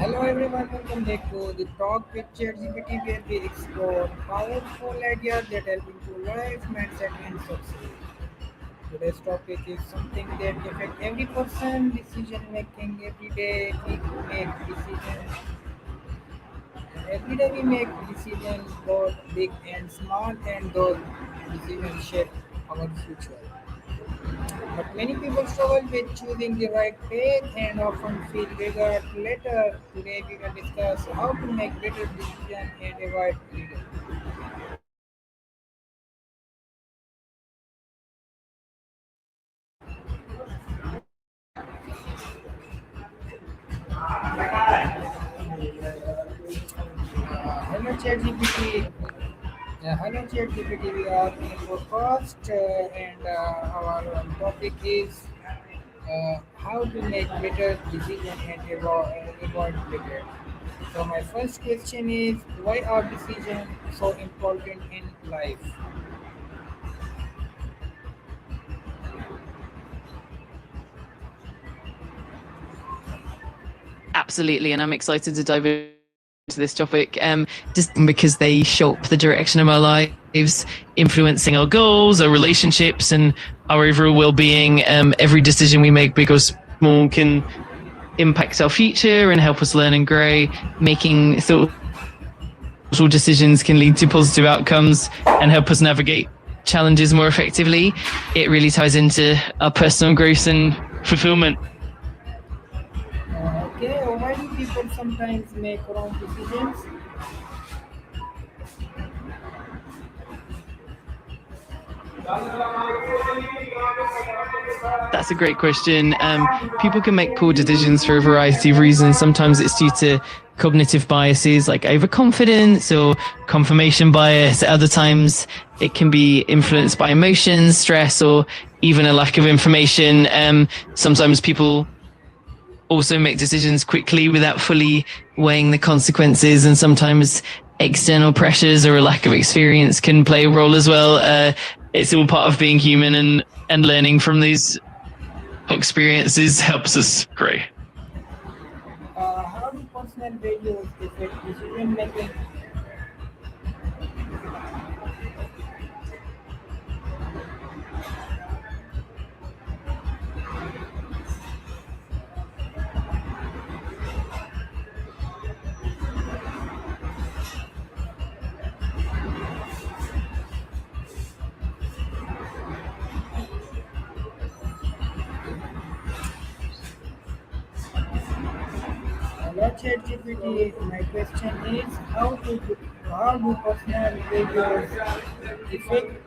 Hello everyone, welcome back to the Talk with ChatGPT where we explore powerful ideas that help improve life, mindset and success. Today's topic is something that affects every person, decision making. Every day we make decisions, both big and small, and those decisions shape our future. But many people struggle with choosing the right path and often feel regret later. Today we will discuss how to make better decisions and avoid regret. Hello ChatGPT. Hello ChatGPT. We are in a podcast and our topic is how to make better decisions and avoid regret. So my first question is why are decisions so important in life? Absolutely, and I'm excited to dive into this topic. Just because they shape the direction of our lives, influencing our goals, our relationships, and our overall well-being. Every decision we make, big or small, can impact our future and help us learn and grow. Making thoughtful decisions can lead to positive outcomes and help us navigate challenges more effectively. It really ties into our personal growth and fulfillment. Okay, why do people sometimes make wrong decisions? That's a great question. People can make poor decisions for a variety of reasons. Sometimes it's due to cognitive biases like overconfidence or confirmation bias. At other times, it can be influenced by emotions, stress, or even a lack of information. Sometimes people also make decisions quickly without fully weighing the consequences, and sometimes external pressures or a lack of experience can play a role as well. It's all part of being human, and learning from these experiences helps us grow. How do personal values affect decision making? Hello ChatGPT, my question is how do personal values affect decision making?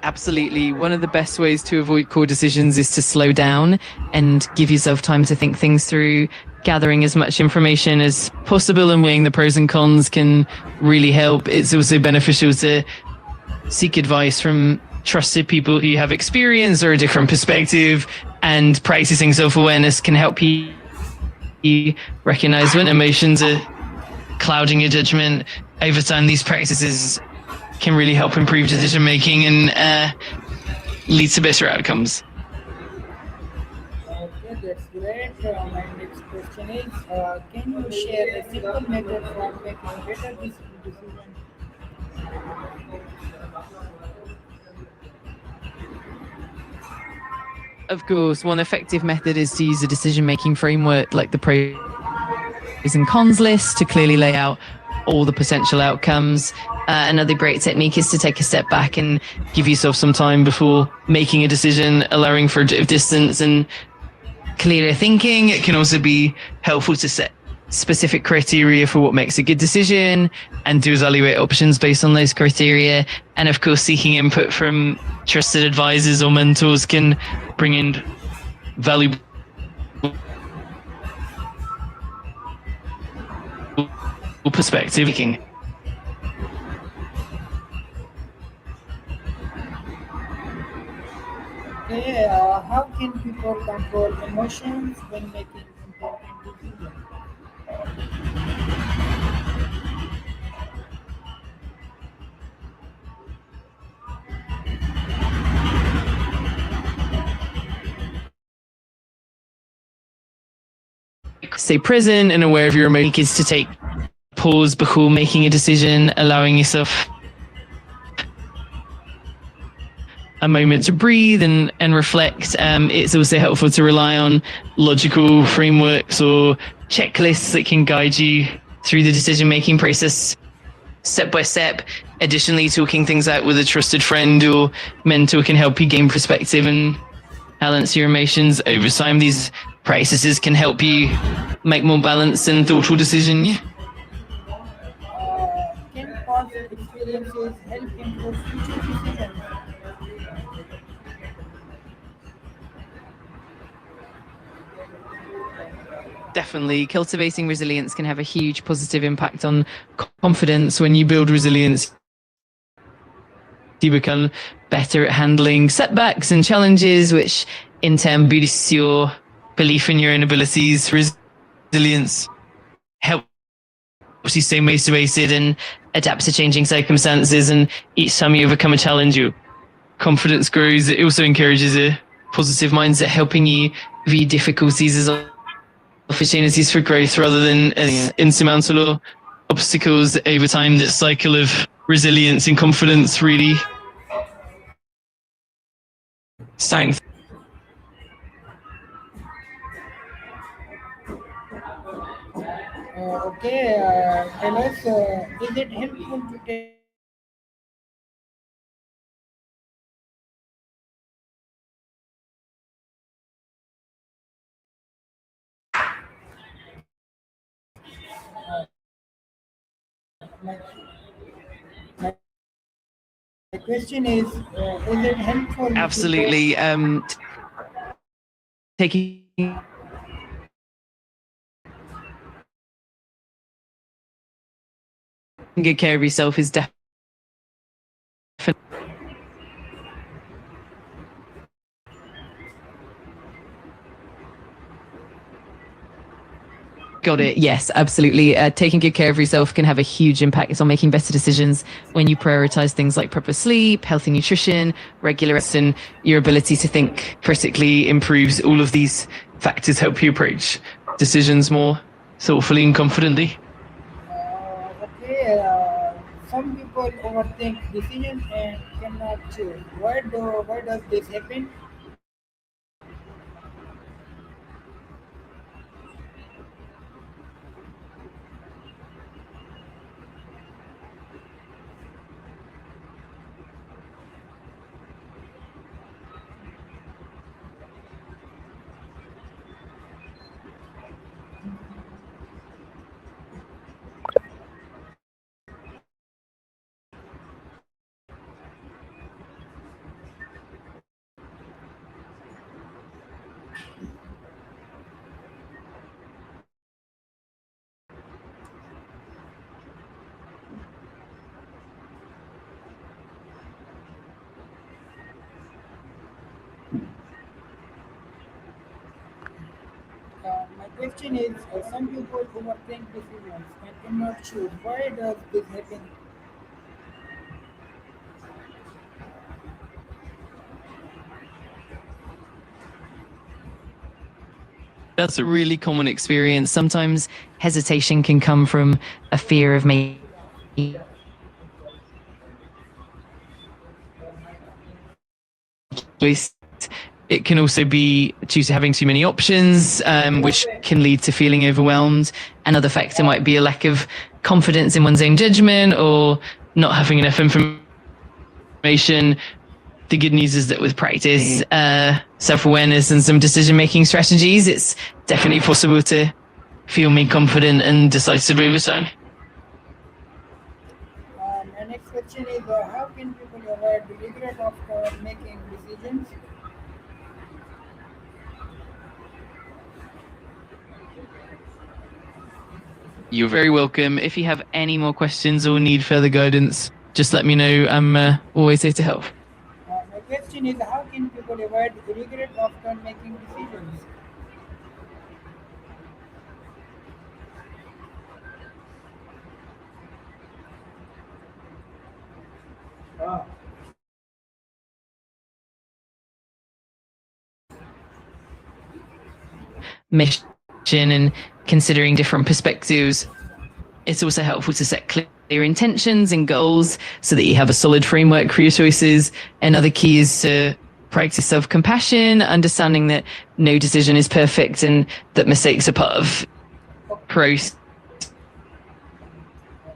Absolutely. One of the best ways to avoid core decisions is to slow down and give yourself time to think things through. Gathering as much information as possible and weighing the pros and cons can really help. It's also beneficial to seek advice from trusted people who have experience or a different perspective, and practicing self-awareness can help you recognize when emotions are clouding your judgment. Over time, these practices can really help improve decision making and lead to better outcomes. Okay, that's great. My next question is can you share a simple method for making better decisions? Of course, one effective method is to use a decision making framework like the pros and cons list to clearly lay out all the potential outcomes. Another great technique is to take a step back and give yourself some time before making a decision, allowing for a bit of distance and clearer thinking. It can also be helpful to set specific criteria for what makes a good decision and to evaluate options based on those criteria. And of course, seeking input from trusted advisors or mentors can bring in valuable perspective. Okay, how can people control emotions when making important decisions? stay present and aware of your emotions is to take pause before making a decision, allowing yourself a moment to breathe and reflect. It's also helpful to rely on logical frameworks or checklists that can guide you through the decision making process step by step. Additionally, talking things out with a trusted friend or mentor can help you gain perspective and balance your emotions over time. These practices can help you make more balanced and thoughtful decisions. Can past experiences help improve future decisions? Definitely, cultivating resilience can have a huge positive impact on confidence. When you build resilience, you become better at handling setbacks and challenges, which in turn boosts your belief in your own abilities. Resilience helps you stay motivated and adapt to changing circumstances. And each time you overcome a challenge, your confidence grows. It also encourages a positive mindset, helping you view difficulties as opportunities for growth rather than insurmountable obstacles. Over time, this cycle of resilience and confidence really strength. Okay, tell us, is it helpful to take my, my question is it helpful to take Absolutely. Taking good care of yourself is definitely got it. Yes, absolutely. Taking good care of yourself can have a huge impact on making better decisions when you prioritize things like proper sleep, healthy nutrition, regular rest, and your ability to think critically improves. All of these factors help you approach decisions more thoughtfully and confidently. okay, some people overthink decisions and cannot choose. Why does this happen? My question is, some people overthink decisions and cannot choose. Why does this happen? That's a really common experience. Sometimes hesitation can come from a fear of making choice. It can also be due to having too many options, which can lead to feeling overwhelmed. Another factor might be a lack of confidence in one's own judgment or not having enough information. The good news is that with practice, self awareness, and some decision making strategies, it's definitely possible to feel more confident and decisive over time. My next question is, how can people avoid the regret of making decisions? You're very welcome. If you have any more questions or need further guidance, just let me know. I'm always here to help. My question is, how can people avoid the regret of making decisions? Mission and considering different perspectives. It's also helpful to set clear intentions and goals so that you have a solid framework for your choices. Another key is to practice self-compassion, understanding that no decision is perfect and that mistakes are part of process,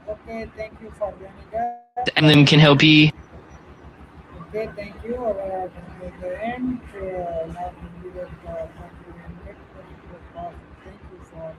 Okay, thank you for joining us. and them can help you. Okay, thank you. Our time is the end. Now we will talk to you in next podcast. Thank you for